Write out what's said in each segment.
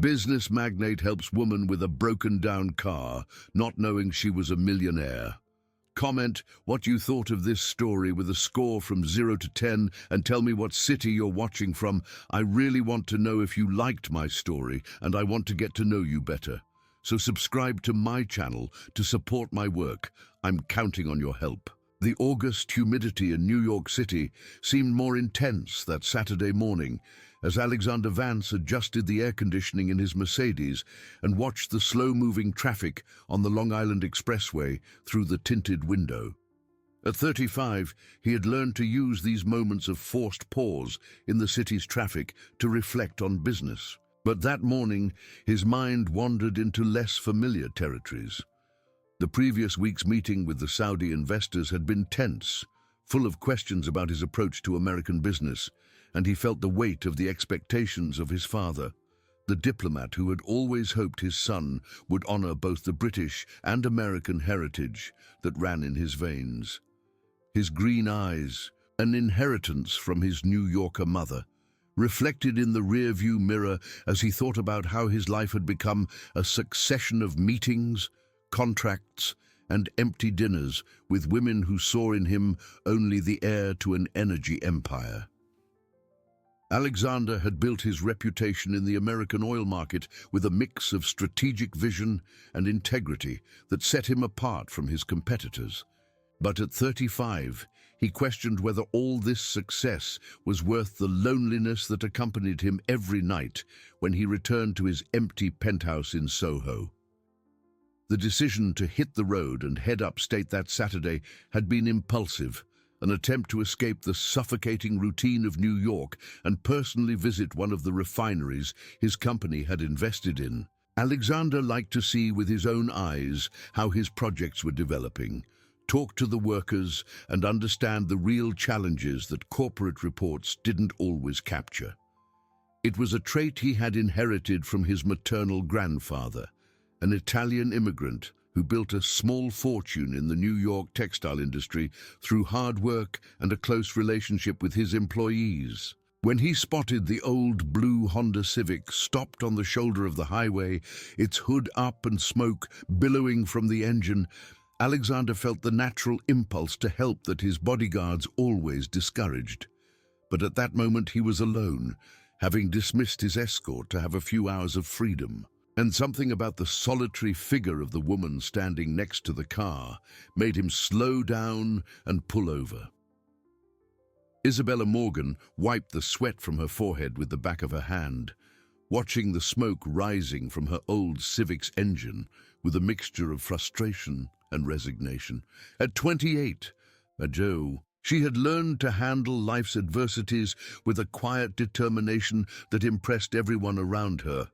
Business magnate helps woman with a broken-down car, not knowing she was a millionaire. Comment what you thought of this story with a score from 0 to 10 and tell me what city you're watching from. I really want to know if you liked my story and I want to get to know you better. So subscribe to my channel to support my work. I'm counting on your help. The August humidity in New York City seemed more intense that Saturday morning as Alexander Vance adjusted the air conditioning in his Mercedes and watched the slow-moving traffic on the Long Island Expressway through the tinted window. At 35, he had learned to use these moments of forced pause in the city's traffic to reflect on business. But that morning, his mind wandered into less familiar territories. The previous week's meeting with the Saudi investors had been tense, full of questions about his approach to American business, and he felt the weight of the expectations of his father, the diplomat who had always hoped his son would honor both the British and American heritage that ran in his veins. His green eyes, an inheritance from his New Yorker mother, reflected in the rear-view mirror as he thought about how his life had become a succession of meetings, contracts, and empty dinners with women who saw in him only the heir to an energy empire. Alexander had built his reputation in the American oil market with a mix of strategic vision and integrity that set him apart from his competitors. But at 35, he questioned whether all this success was worth the loneliness that accompanied him every night when he returned to his empty penthouse in Soho. The decision to hit the road and head upstate that Saturday had been impulsive, an attempt to escape the suffocating routine of New York and personally visit one of the refineries his company had invested in. Alexander liked to see with his own eyes how his projects were developing, talk to the workers, and understand the real challenges that corporate reports didn't always capture. It was a trait he had inherited from his maternal grandfather, an Italian immigrant who built a small fortune in the New York textile industry through hard work and a close relationship with his employees. When he spotted the old blue Honda Civic stopped on the shoulder of the highway, its hood up and smoke billowing from the engine, Alexander felt the natural impulse to help that his bodyguards always discouraged. But at that moment he was alone, having dismissed his escort to have a few hours of freedom. And something about the solitary figure of the woman standing next to the car made him slow down and pull over. Isabella Morgan wiped the sweat from her forehead with the back of her hand, watching the smoke rising from her old Civic's engine with a mixture of frustration and resignation. At 28, she had learned to handle life's adversities with a quiet determination that impressed everyone around her,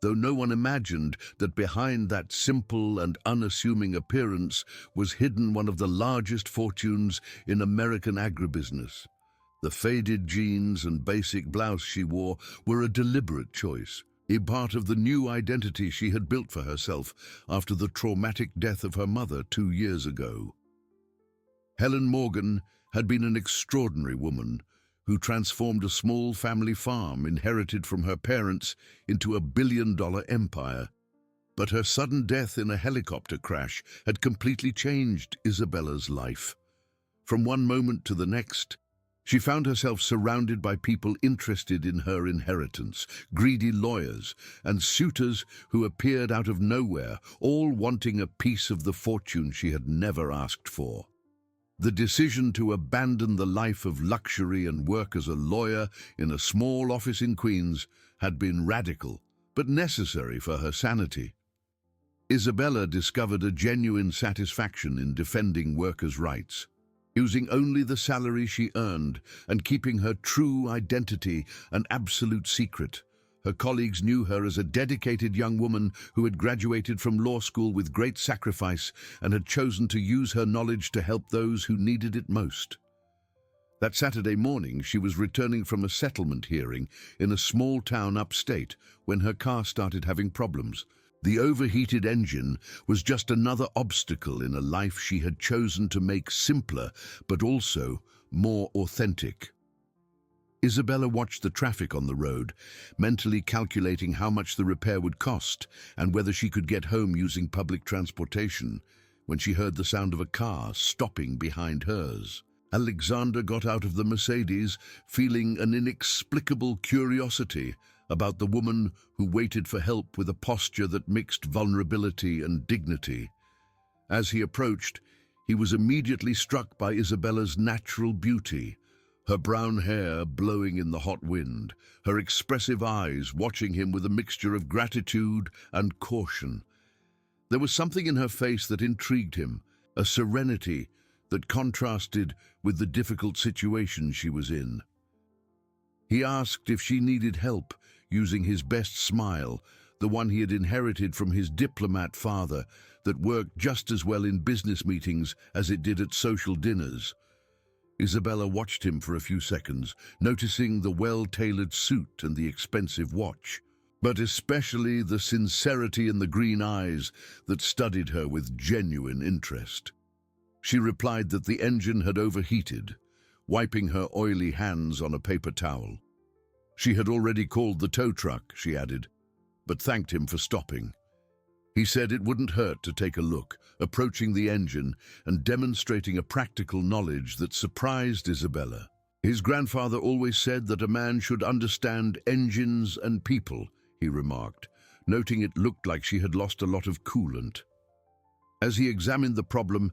though no one imagined that behind that simple and unassuming appearance was hidden one of the largest fortunes in American agribusiness. The faded jeans and basic blouse she wore were a deliberate choice, a part of the new identity she had built for herself after the traumatic death of her mother 2 years ago. Helen Morgan had been an extraordinary woman who transformed a small family farm inherited from her parents into a billion-dollar empire. But her sudden death in a helicopter crash had completely changed Isabella's life. From one moment to the next, she found herself surrounded by people interested in her inheritance, greedy lawyers, and suitors who appeared out of nowhere, all wanting a piece of the fortune she had never asked for. The decision to abandon the life of luxury and work as a lawyer in a small office in Queens had been radical, but necessary for her sanity. Isabella discovered a genuine satisfaction in defending workers' rights, using only the salary she earned and keeping her true identity an absolute secret. Her colleagues knew her as a dedicated young woman who had graduated from law school with great sacrifice and had chosen to use her knowledge to help those who needed it most. That Saturday morning, she was returning from a settlement hearing in a small town upstate when her car started having problems. The overheated engine was just another obstacle in a life she had chosen to make simpler, but also more authentic. Isabella watched the traffic on the road, mentally calculating how much the repair would cost and whether she could get home using public transportation, when she heard the sound of a car stopping behind hers. Alexander got out of the Mercedes, feeling an inexplicable curiosity about the woman who waited for help with a posture that mixed vulnerability and dignity. As he approached, he was immediately struck by Isabella's natural beauty, her brown hair blowing in the hot wind, her expressive eyes watching him with a mixture of gratitude and caution. There was something in her face that intrigued him, a serenity that contrasted with the difficult situation she was in. He asked if she needed help, using his best smile, the one he had inherited from his diplomat father, that worked just as well in business meetings as it did at social dinners. Isabella watched him for a few seconds, noticing the well-tailored suit and the expensive watch, but especially the sincerity in the green eyes that studied her with genuine interest. She replied that the engine had overheated, wiping her oily hands on a paper towel. She had already called the tow truck, she added, but thanked him for stopping. He said it wouldn't hurt to take a look, approaching the engine and demonstrating a practical knowledge that surprised Isabella. His grandfather always said that a man should understand engines and people, he remarked, noting it looked like she had lost a lot of coolant. As he examined the problem,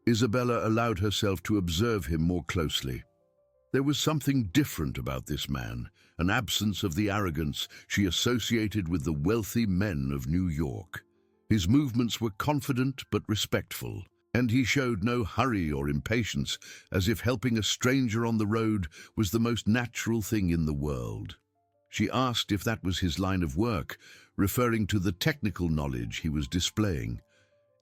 Isabella allowed herself to observe him more closely. There was something different about this man, an absence of the arrogance she associated with the wealthy men of New York. His movements were confident but respectful, and he showed no hurry or impatience, as if helping a stranger on the road was the most natural thing in the world. She asked if that was his line of work, referring to the technical knowledge he was displaying.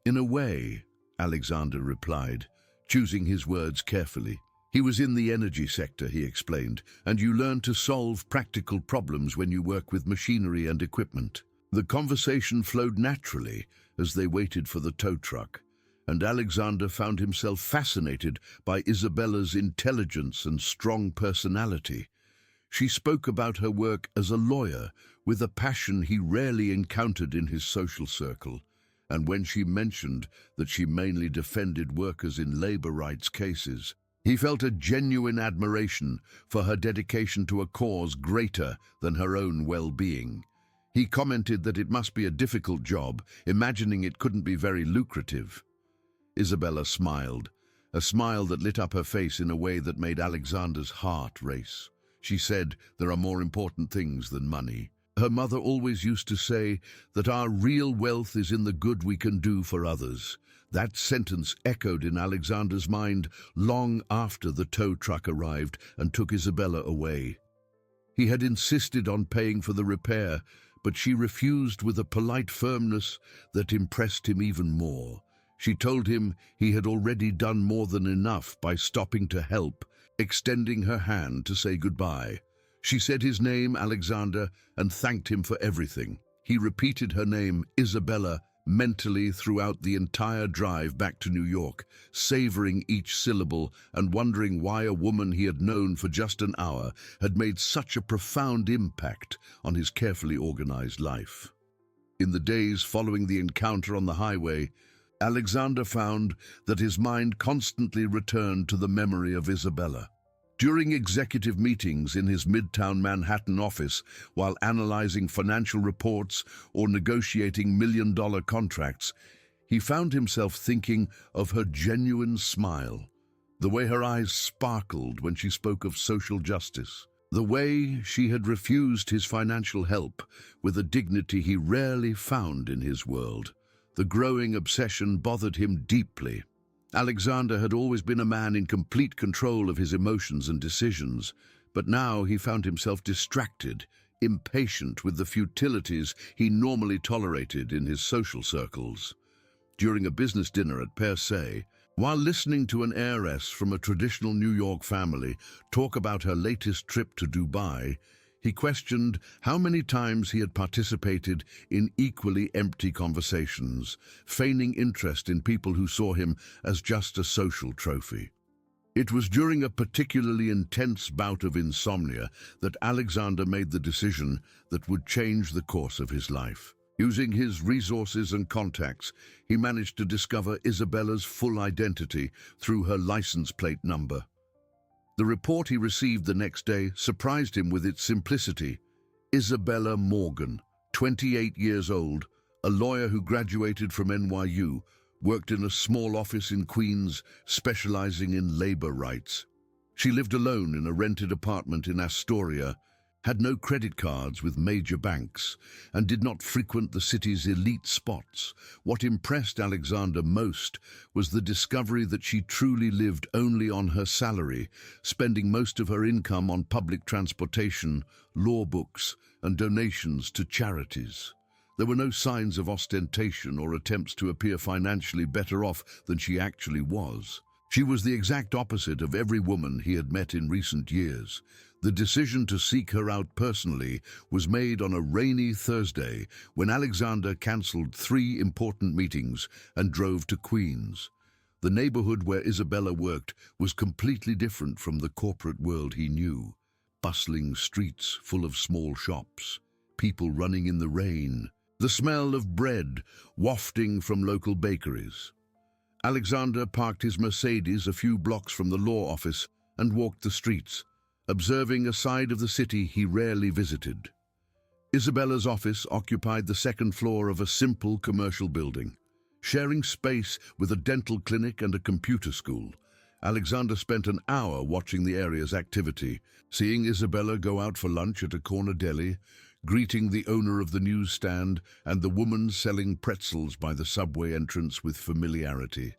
"In a way," Alexander replied, choosing his words carefully. "He was in the energy sector," he explained, "and you learn to solve practical problems when you work with machinery and equipment." The conversation flowed naturally as they waited for the tow truck, and Alexander found himself fascinated by Isabella's intelligence and strong personality. She spoke about her work as a lawyer with a passion he rarely encountered in his social circle, and when she mentioned that she mainly defended workers in labor rights cases, he felt a genuine admiration for her dedication to a cause greater than her own well-being. He commented that it must be a difficult job, imagining it couldn't be very lucrative. Isabella smiled, a smile that lit up her face in a way that made Alexander's heart race. She said, "There are more important things than money." Her mother always used to say that our real wealth is in the good we can do for others. That sentence echoed in Alexander's mind long after the tow truck arrived and took Isabella away. He had insisted on paying for the repair, but she refused with a polite firmness that impressed him even more. She told him he had already done more than enough by stopping to help, extending her hand to say goodbye. She said his name, Alexander, and thanked him for everything. He repeated her name, Isabella, mentally throughout the entire drive back to New York, savoring each syllable and wondering why a woman he had known for just an hour had made such a profound impact on his carefully organized life. In the days following the encounter on the highway, Alexander found that his mind constantly returned to the memory of Isabella. During executive meetings in his Midtown Manhattan office, while analyzing financial reports or negotiating million-dollar contracts, he found himself thinking of her genuine smile, the way her eyes sparkled when she spoke of social justice, the way she had refused his financial help with a dignity he rarely found in his world. The growing obsession bothered him deeply. Alexander had always been a man in complete control of his emotions and decisions, but now he found himself distracted, impatient with the futilities he normally tolerated in his social circles. During a business dinner at Per Se, while listening to an heiress from a traditional New York family talk about her latest trip to Dubai, he questioned how many times he had participated in equally empty conversations, feigning interest in people who saw him as just a social trophy. It was during a particularly intense bout of insomnia that Alexander made the decision that would change the course of his life. Using his resources and contacts, he managed to discover Isabella's full identity through her license plate number. The report he received the next day surprised him with its simplicity. Isabella Morgan, 28 years old, a lawyer who graduated from NYU, worked in a small office in Queens, specializing in labor rights. She lived alone in a rented apartment in Astoria, had no credit cards with major banks, and did not frequent the city's elite spots. What impressed Alexander most was the discovery that she truly lived only on her salary, spending most of her income on public transportation, law books, and donations to charities. There were no signs of ostentation or attempts to appear financially better off than she actually was. She was the exact opposite of every woman he had met in recent years. The decision to seek her out personally was made on a rainy Thursday when Alexander cancelled 3 important meetings and drove to Queens. The neighborhood where Isabella worked was completely different from the corporate world he knew. Bustling streets full of small shops, people running in the rain, the smell of bread wafting from local bakeries. Alexander parked his Mercedes a few blocks from the law office and walked the streets, observing a side of the city he rarely visited. Isabella's office occupied the second floor of a simple commercial building. Sharing space with a dental clinic and a computer school, Alexander spent an hour watching the area's activity, seeing Isabella go out for lunch at a corner deli, greeting the owner of the newsstand and the woman selling pretzels by the subway entrance with familiarity.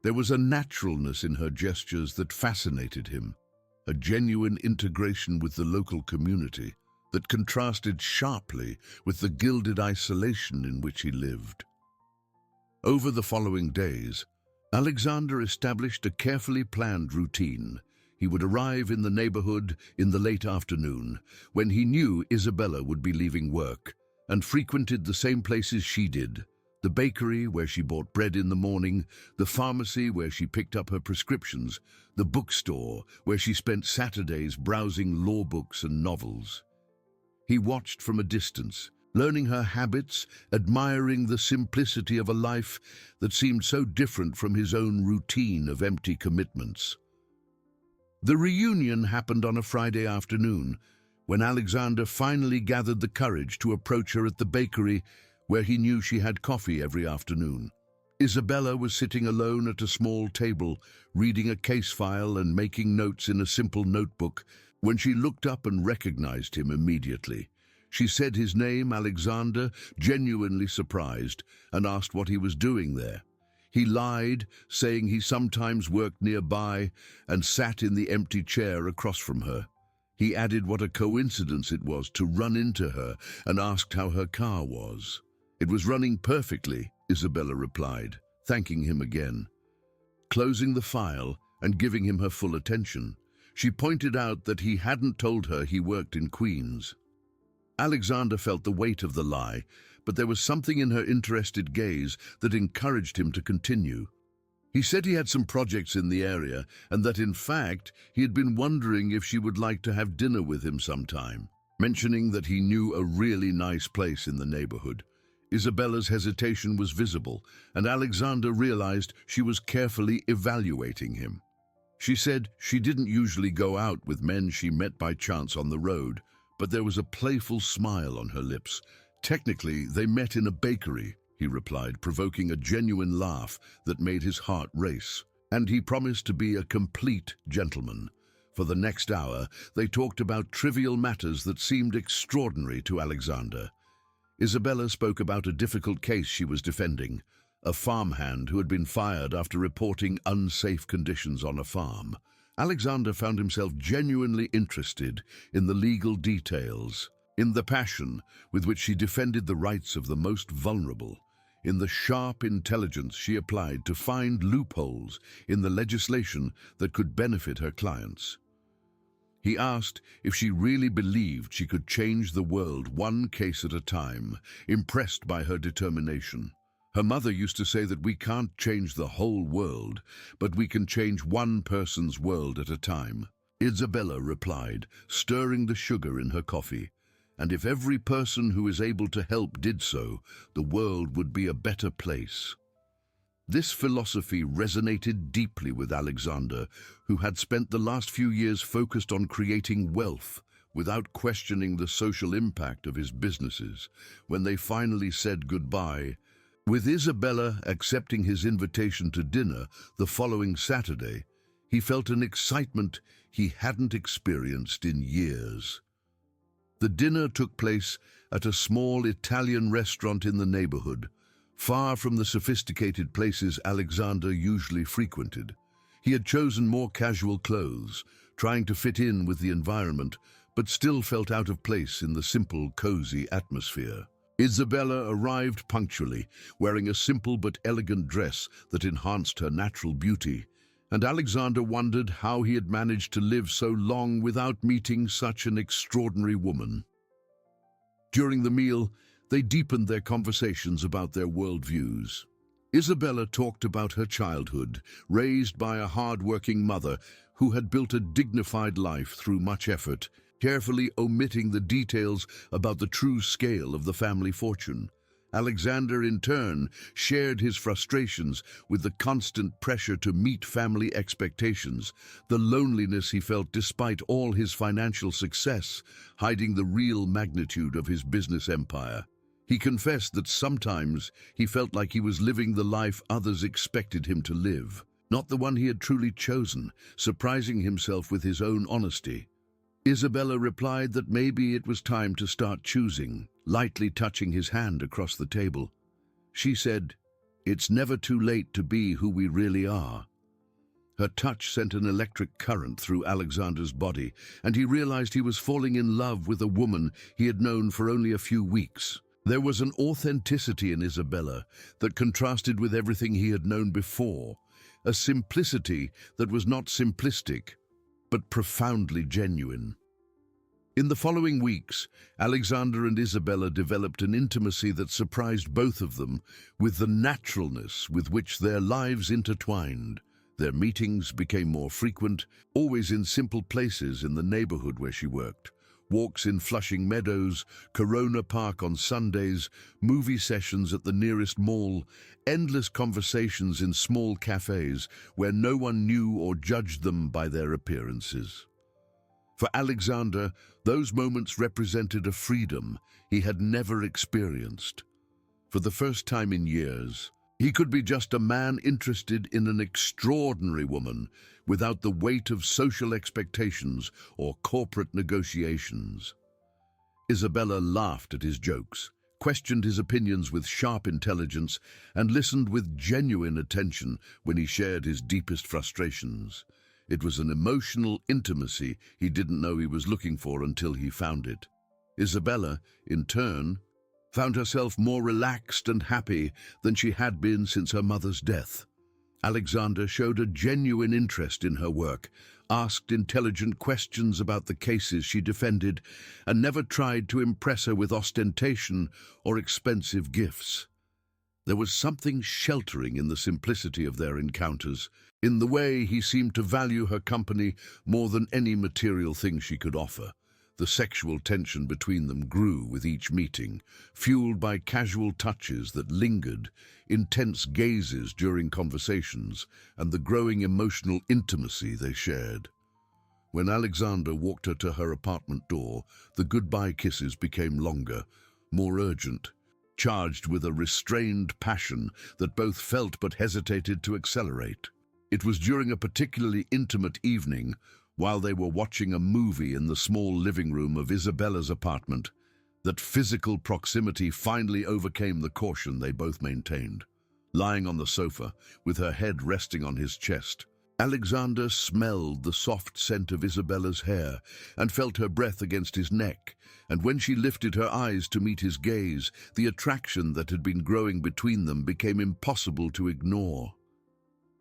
There was a naturalness in her gestures that fascinated him, a genuine integration with the local community that contrasted sharply with the gilded isolation in which he lived. Over the following days, Alexander established a carefully planned routine. He would arrive in the neighborhood in the late afternoon, when he knew Isabella would be leaving work, and frequented the same places she did: the bakery where she bought bread in the morning, the pharmacy where she picked up her prescriptions, the bookstore where she spent Saturdays browsing law books and novels. He watched from a distance, learning her habits, admiring the simplicity of a life that seemed so different from his own routine of empty commitments. The reunion happened on a Friday afternoon, when Alexander finally gathered the courage to approach her at the bakery where he knew she had coffee every afternoon. Isabella was sitting alone at a small table, reading a case file and making notes in a simple notebook, when she looked up and recognized him immediately. She said his name, Alexander, genuinely surprised, and asked what he was doing there. He lied, saying he sometimes worked nearby and sat in the empty chair across from her. He added what a coincidence it was to run into her and asked how her car was. "It was running perfectly," Isabella replied, thanking him again. Closing the file and giving him her full attention, she pointed out that he hadn't told her he worked in Queens. Alexander felt the weight of the lie, but there was something in her interested gaze that encouraged him to continue. He said he had some projects in the area and that, in fact, he had been wondering if she would like to have dinner with him sometime, mentioning that he knew a really nice place in the neighborhood. Isabella's hesitation was visible, and Alexander realized she was carefully evaluating him. She said she didn't usually go out with men she met by chance on the road, but there was a playful smile on her lips. "Technically, they met in a bakery," he replied, provoking a genuine laugh that made his heart race. And he promised to be a complete gentleman. For the next hour, they talked about trivial matters that seemed extraordinary to Alexander. Isabella spoke about a difficult case she was defending, a farmhand who had been fired after reporting unsafe conditions on a farm. Alexander found himself genuinely interested in the legal details, in the passion with which she defended the rights of the most vulnerable, in the sharp intelligence she applied to find loopholes in the legislation that could benefit her clients. He asked if she really believed she could change the world one case at a time, impressed by her determination. Her mother used to say that we can't change the whole world, but we can change one person's world at a time. Isabella replied, stirring the sugar in her coffee. And if every person who is able to help did so, the world would be a better place. This philosophy resonated deeply with Alexander, who had spent the last few years focused on creating wealth without questioning the social impact of his businesses. When they finally said goodbye, with Isabella accepting his invitation to dinner the following Saturday, he felt an excitement he hadn't experienced in years. The dinner took place at a small Italian restaurant in the neighborhood, far from the sophisticated places Alexander usually frequented. He had chosen more casual clothes, trying to fit in with the environment, but still felt out of place in the simple, cozy atmosphere. Isabella arrived punctually, wearing a simple but elegant dress that enhanced her natural beauty, and Alexander wondered how he had managed to live so long without meeting such an extraordinary woman. During the meal, they deepened their conversations about their worldviews. Isabella talked about her childhood, raised by a hard-working mother who had built a dignified life through much effort, carefully omitting the details about the true scale of the family fortune. Alexander, in turn, shared his frustrations with the constant pressure to meet family expectations, the loneliness he felt despite all his financial success, hiding the real magnitude of his business empire. He confessed that sometimes he felt like he was living the life others expected him to live, not the one he had truly chosen, surprising himself with his own honesty. Isabella replied that maybe it was time to start choosing, lightly touching his hand across the table. She said, "It's never too late to be who we really are." Her touch sent an electric current through Alexander's body, and he realized he was falling in love with a woman he had known for only a few weeks. There was an authenticity in Isabella that contrasted with everything he had known before, a simplicity that was not simplistic, but profoundly genuine. In the following weeks, Alexander and Isabella developed an intimacy that surprised both of them with the naturalness with which their lives intertwined. Their meetings became more frequent, always in simple places in the neighborhood where she worked. Walks in Flushing Meadows, Corona Park on Sundays, movie sessions at the nearest mall, endless conversations in small cafes where no one knew or judged them by their appearances. For Alexander, those moments represented a freedom he had never experienced. For the first time in years, he could be just a man interested in an extraordinary woman without the weight of social expectations or corporate negotiations. Isabella laughed at his jokes, questioned his opinions with sharp intelligence, and listened with genuine attention when he shared his deepest frustrations. It was an emotional intimacy he didn't know he was looking for until he found it. Isabella, in turn, found herself more relaxed and happy than she had been since her mother's death. Alexander showed a genuine interest in her work, asked intelligent questions about the cases she defended, and never tried to impress her with ostentation or expensive gifts. There was something sheltering in the simplicity of their encounters, in the way he seemed to value her company more than any material thing she could offer. The sexual tension between them grew with each meeting, fueled by casual touches that lingered, intense gazes during conversations, and the growing emotional intimacy they shared. When Alexander walked her to her apartment door, the goodbye kisses became longer, more urgent, charged with a restrained passion that both felt but hesitated to accelerate. It was during a particularly intimate evening, while they were watching a movie in the small living room of Isabella's apartment, that physical proximity finally overcame the caution they both maintained. Lying on the sofa, with her head resting on his chest, Alexander smelled the soft scent of Isabella's hair and felt her breath against his neck, and when she lifted her eyes to meet his gaze, the attraction that had been growing between them became impossible to ignore.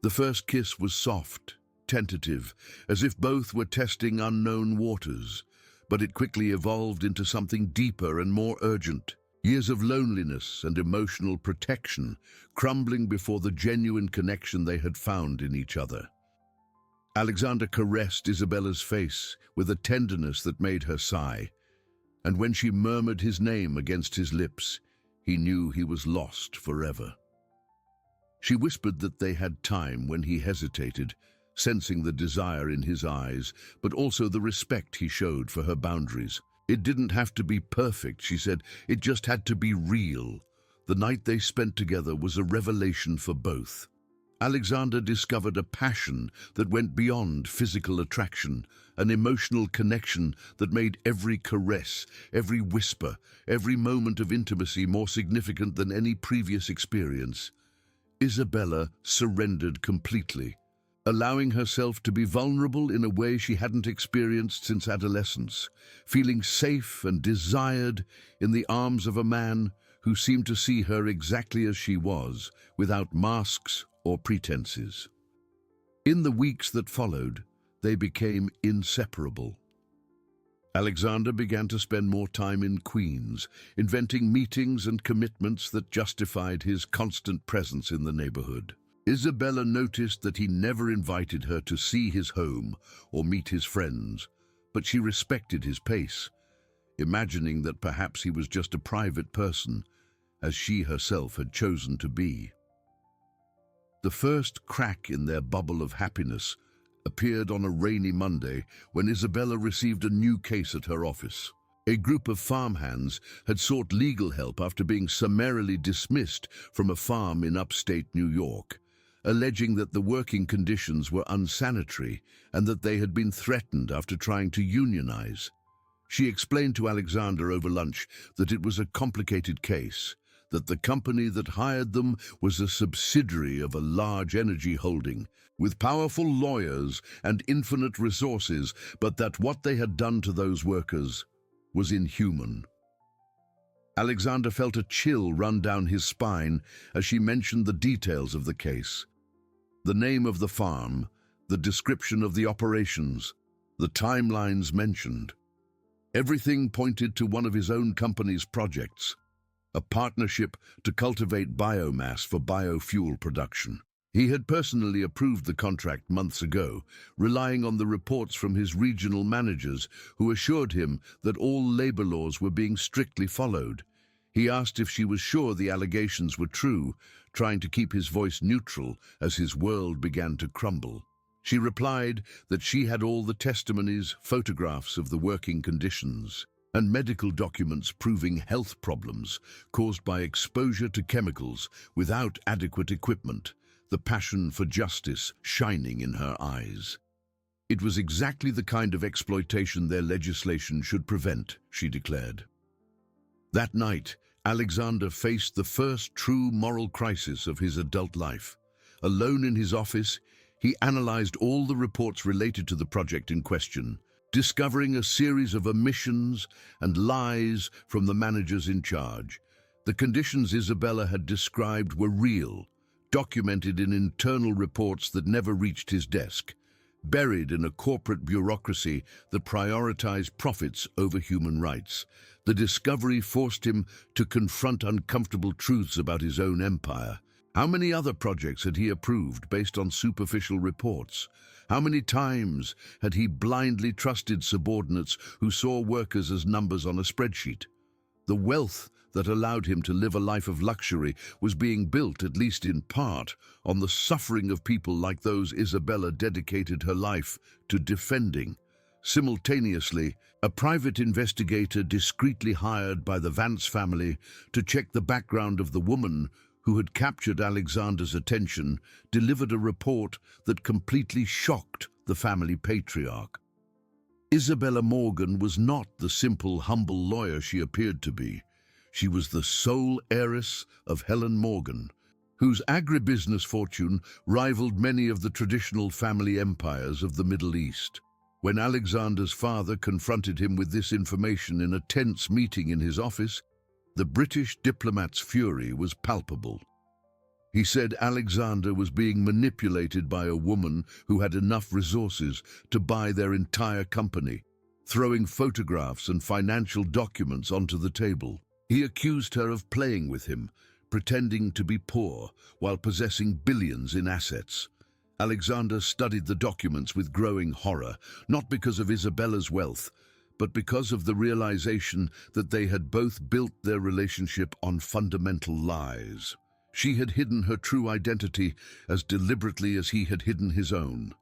The first kiss was soft, tentative, as if both were testing unknown waters, but it quickly evolved into something deeper and more urgent. Years of loneliness and emotional protection crumbling before the genuine connection they had found in each other. Alexander caressed Isabella's face with a tenderness that made her sigh, and when she murmured his name against his lips, he knew he was lost forever. She whispered that they had time when he hesitated, sensing the desire in his eyes, but also the respect he showed for her boundaries. It didn't have to be perfect, she said. It just had to be real. The night they spent together was a revelation for both. Alexander discovered a passion that went beyond physical attraction, an emotional connection that made every caress, every whisper, every moment of intimacy more significant than any previous experience. Isabella surrendered completely, allowing herself to be vulnerable in a way she hadn't experienced since adolescence, feeling safe and desired in the arms of a man who seemed to see her exactly as she was, without masks or pretenses. In the weeks that followed, they became inseparable. Alexander began to spend more time in Queens, inventing meetings and commitments that justified his constant presence in the neighborhood. Isabella noticed that he never invited her to see his home or meet his friends, but she respected his pace, imagining that perhaps he was just a private person, as she herself had chosen to be. The first crack in their bubble of happiness appeared on a rainy Monday when Isabella received a new case at her office. A group of farmhands had sought legal help after being summarily dismissed from a farm in upstate New York, alleging that the working conditions were unsanitary and that they had been threatened after trying to unionize. She explained to Alexander over lunch that it was a complicated case, that the company that hired them was a subsidiary of a large energy holding, with powerful lawyers and infinite resources, but that what they had done to those workers was inhuman. Alexander felt a chill run down his spine as she mentioned the details of the case. The name of the farm, the description of the operations, the timelines mentioned. Everything pointed to one of his own company's projects, a partnership to cultivate biomass for biofuel production. He had personally approved the contract months ago, relying on the reports from his regional managers who assured him that all labor laws were being strictly followed. He asked if she was sure the allegations were true, trying to keep his voice neutral as his world began to crumble. She replied that she had all the testimonies, photographs of the working conditions, and medical documents proving health problems caused by exposure to chemicals without adequate equipment, the passion for justice shining in her eyes. It was exactly the kind of exploitation their legislation should prevent, she declared. That night, Alexander faced the first true moral crisis of his adult life. Alone in his office, he analyzed all the reports related to the project in question, discovering a series of omissions and lies from the managers in charge. The conditions Isabella had described were real, documented in internal reports that never reached his desk, buried in a corporate bureaucracy that prioritized profits over human rights. The discovery forced him to confront uncomfortable truths about his own empire. How many other projects had he approved based on superficial reports? How many times had he blindly trusted subordinates who saw workers as numbers on a spreadsheet? The wealth that allowed him to live a life of luxury was being built, at least in part, on the suffering of people like those Isabella dedicated her life to defending. Simultaneously, a private investigator discreetly hired by the Vance family to check the background of the woman who had captured Alexander's attention, delivered a report that completely shocked the family patriarch. Isabella Morgan was not the simple, humble lawyer she appeared to be. She was the sole heiress of Helen Morgan, whose agribusiness fortune rivaled many of the traditional family empires of the Middle East. When Alexander's father confronted him with this information in a tense meeting in his office, the British diplomat's fury was palpable. He said Alexander was being manipulated by a woman who had enough resources to buy their entire company, throwing photographs and financial documents onto the table. He accused her of playing with him, pretending to be poor while possessing billions in assets. Alexander studied the documents with growing horror, not because of Isabella's wealth, but because of the realization that they had both built their relationship on fundamental lies. She had hidden her true identity as deliberately as he had hidden his own.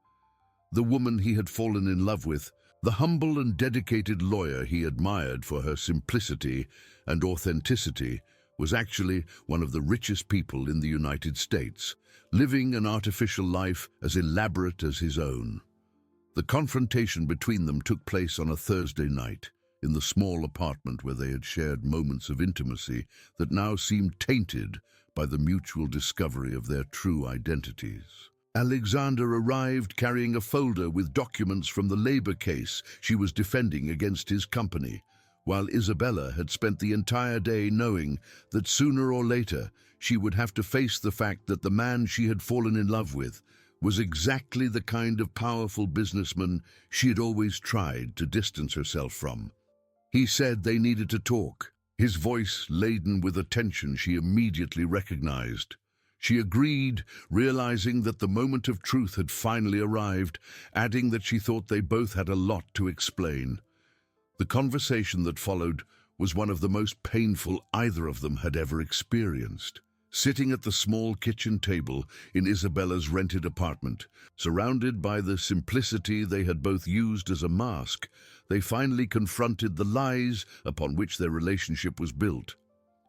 The woman he had fallen in love with, the humble and dedicated lawyer he admired for her simplicity and authenticity, was actually one of the richest people in the United States, living an artificial life as elaborate as his own. The confrontation between them took place on a Thursday night, in the small apartment where they had shared moments of intimacy that now seemed tainted by the mutual discovery of their true identities. Alexander arrived carrying a folder with documents from the labor case she was defending against his company, while Isabella had spent the entire day knowing that sooner or later she would have to face the fact that the man she had fallen in love with was exactly the kind of powerful businessman she had always tried to distance herself from. He said they needed to talk, his voice laden with a tension she immediately recognized. She agreed, realizing that the moment of truth had finally arrived, adding that she thought they both had a lot to explain. The conversation that followed was one of the most painful either of them had ever experienced. Sitting at the small kitchen table in Isabella's rented apartment, surrounded by the simplicity they had both used as a mask, they finally confronted the lies upon which their relationship was built.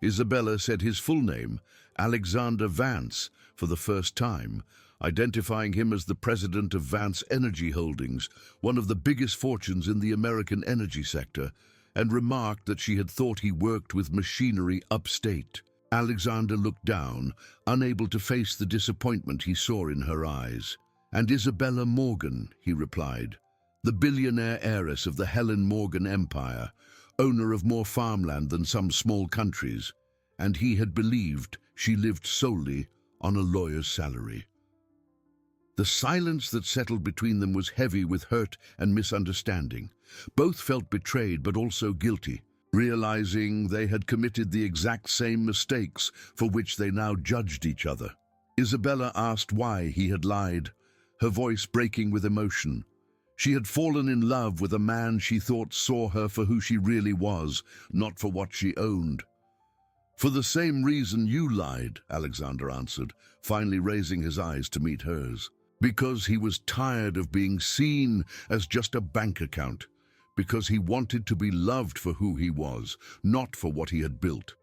Isabella said his full name, Alexander Vance, for the first time, identifying him as the president of Vance Energy Holdings, one of the biggest fortunes in the American energy sector, and remarked that she had thought he worked with machinery upstate. Alexander looked down, unable to face the disappointment he saw in her eyes. "And Isabella Morgan," he replied, "the billionaire heiress of the Helen Morgan empire, owner of more farmland than some small countries, and he had believed she lived solely on a lawyer's salary." The silence that settled between them was heavy with hurt and misunderstanding. Both felt betrayed but also guilty, realizing they had committed the exact same mistakes for which they now judged each other. Isabella asked why he had lied, her voice breaking with emotion. She had fallen in love with a man she thought saw her for who she really was, not for what she owned. "For the same reason you lied," Alexander answered, finally raising his eyes to meet hers. "Because he was tired of being seen as just a bank account. Because he wanted to be loved for who he was, not for what he had built."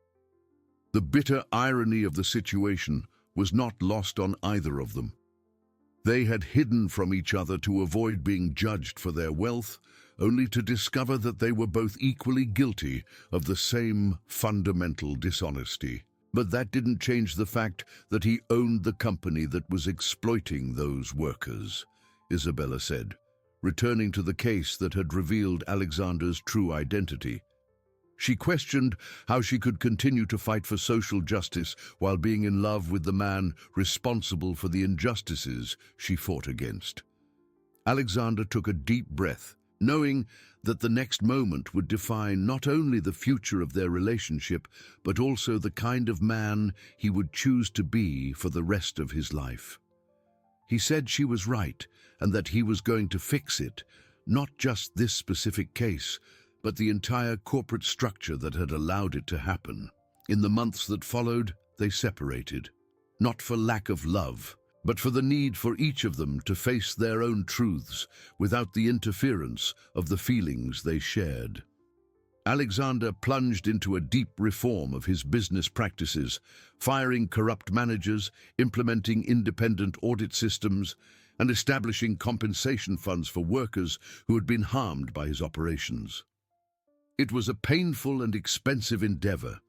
The bitter irony of the situation was not lost on either of them. They had hidden from each other to avoid being judged for their wealth, only to discover that they were both equally guilty of the same fundamental dishonesty. But that didn't change the fact that he owned the company that was exploiting those workers, Isabella said, returning to the case that had revealed Alexander's true identity. She questioned how she could continue to fight for social justice while being in love with the man responsible for the injustices she fought against. Alexander took a deep breath, knowing that the next moment would define not only the future of their relationship, but also the kind of man he would choose to be for the rest of his life. He said she was right, and that he was going to fix it, not just this specific case, but the entire corporate structure that had allowed it to happen. In the months that followed, they separated, not for lack of love, but for the need for each of them to face their own truths without the interference of the feelings they shared. Alexander plunged into a deep reform of his business practices, firing corrupt managers, implementing independent audit systems, and establishing compensation funds for workers who had been harmed by his operations. It was a painful and expensive endeavor,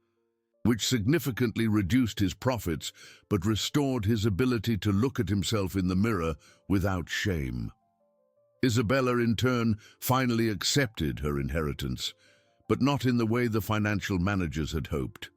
which significantly reduced his profits but restored his ability to look at himself in the mirror without shame. Isabella, in turn, finally accepted her inheritance, but not in the way the financial managers had hoped.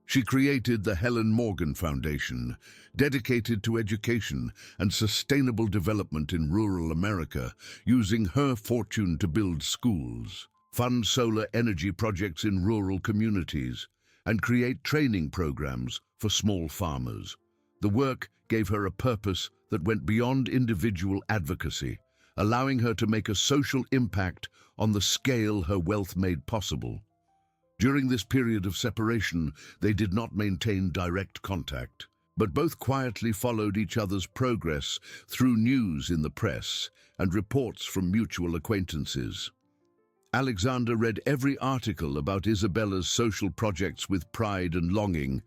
She created the Helen Morgan Foundation, dedicated to education and sustainable development in rural America, using her fortune to build schools, fund solar energy projects in rural communities, and create training programs for small farmers. The work gave her a purpose that went beyond individual advocacy, allowing her to make a social impact on the scale her wealth made possible. During this period of separation, they did not maintain direct contact, but both quietly followed each other's progress through news in the press and reports from mutual acquaintances. Alexander read every article about Isabella's social projects with pride and longing,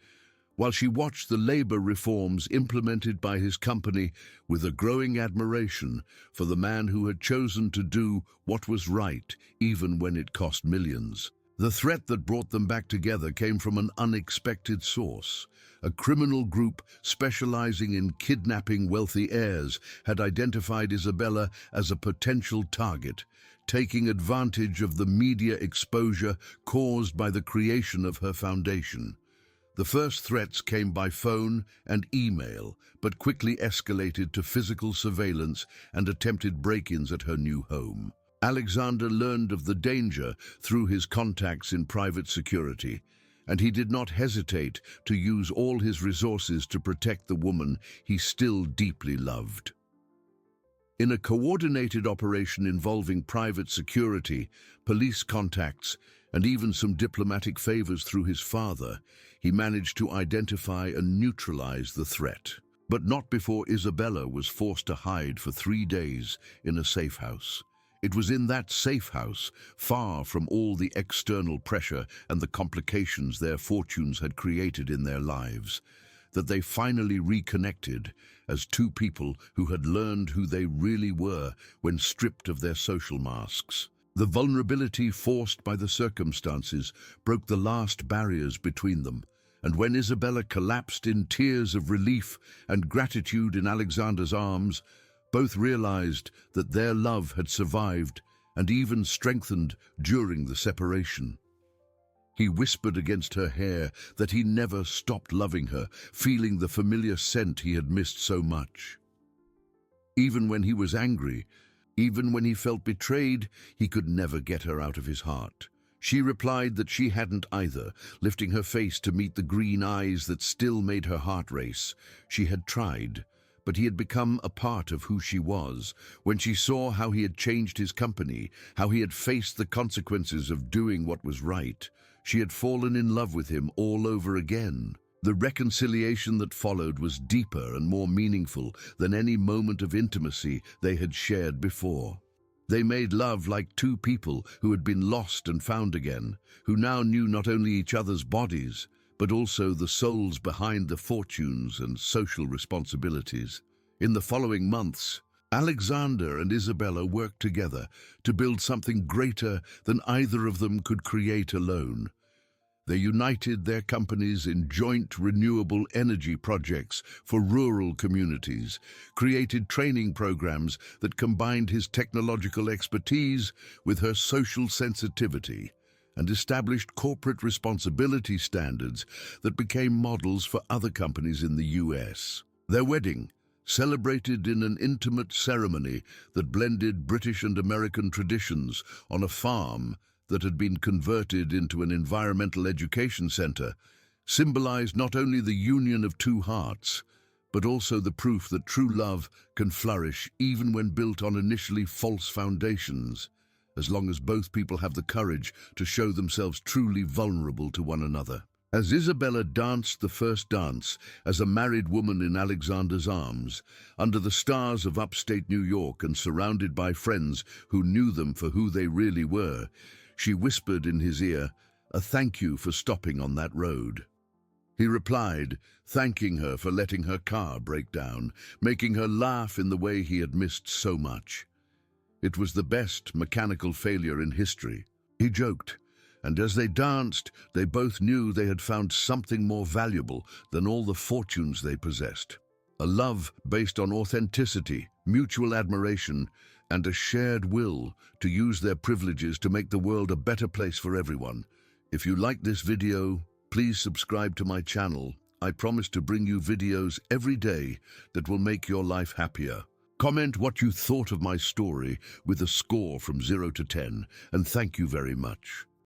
while she watched the labor reforms implemented by his company with a growing admiration for the man who had chosen to do what was right, even when it cost millions. The threat that brought them back together came from an unexpected source. A criminal group specializing in kidnapping wealthy heirs had identified Isabella as a potential target, taking advantage of the media exposure caused by the creation of her foundation. The first threats came by phone and email, but quickly escalated to physical surveillance and attempted break-ins at her new home. Alexander learned of the danger through his contacts in private security, and he did not hesitate to use all his resources to protect the woman he still deeply loved. In a coordinated operation involving private security, police contacts, and even some diplomatic favors through his father, he managed to identify and neutralize the threat. But not before Isabella was forced to hide for 3 days in a safe house. It was in that safe house, far from all the external pressure and the complications their fortunes had created in their lives, that they finally reconnected as two people who had learned who they really were when stripped of their social masks. The vulnerability forced by the circumstances broke the last barriers between them, and when Isabella collapsed in tears of relief and gratitude in Alexander's arms, both realized that their love had survived and even strengthened during the separation. He whispered against her hair that he never stopped loving her, feeling the familiar scent he had missed so much. Even when he was angry, even when he felt betrayed, he could never get her out of his heart. She replied that she hadn't either, lifting her face to meet the green eyes that still made her heart race. She had tried, but he had become a part of who she was. When she saw how he had changed his company, how he had faced the consequences of doing what was right, she had fallen in love with him all over again. The reconciliation that followed was deeper and more meaningful than any moment of intimacy they had shared before. They made love like two people who had been lost and found again, who now knew not only each other's bodies, but also the souls behind the fortunes and social responsibilities. In the following months, Alexander and Isabella worked together to build something greater than either of them could create alone. They united their companies in joint renewable energy projects for rural communities, created training programs that combined his technological expertise with her social sensitivity, and established corporate responsibility standards that became models for other companies in the US. Their wedding, celebrated in an intimate ceremony that blended British and American traditions on a farm that had been converted into an environmental education center, symbolized not only the union of two hearts, but also the proof that true love can flourish even when built on initially false foundations, as long as both people have the courage to show themselves truly vulnerable to one another. As Isabella danced the first dance as a married woman in Alexander's arms, under the stars of upstate New York and surrounded by friends who knew them for who they really were, she whispered in his ear, "A thank you for stopping on that road." He replied, thanking her for letting her car break down, making her laugh in the way he had missed so much. It was the best mechanical failure in history. He joked, and as they danced, they both knew they had found something more valuable than all the fortunes they possessed. A love based on authenticity, mutual admiration, and a shared will to use their privileges to make the world a better place for everyone. If you like this video, please subscribe to my channel. I promise to bring you videos every day that will make your life happier. Comment what you thought of my story with a score from 0 to 10, and thank you very much.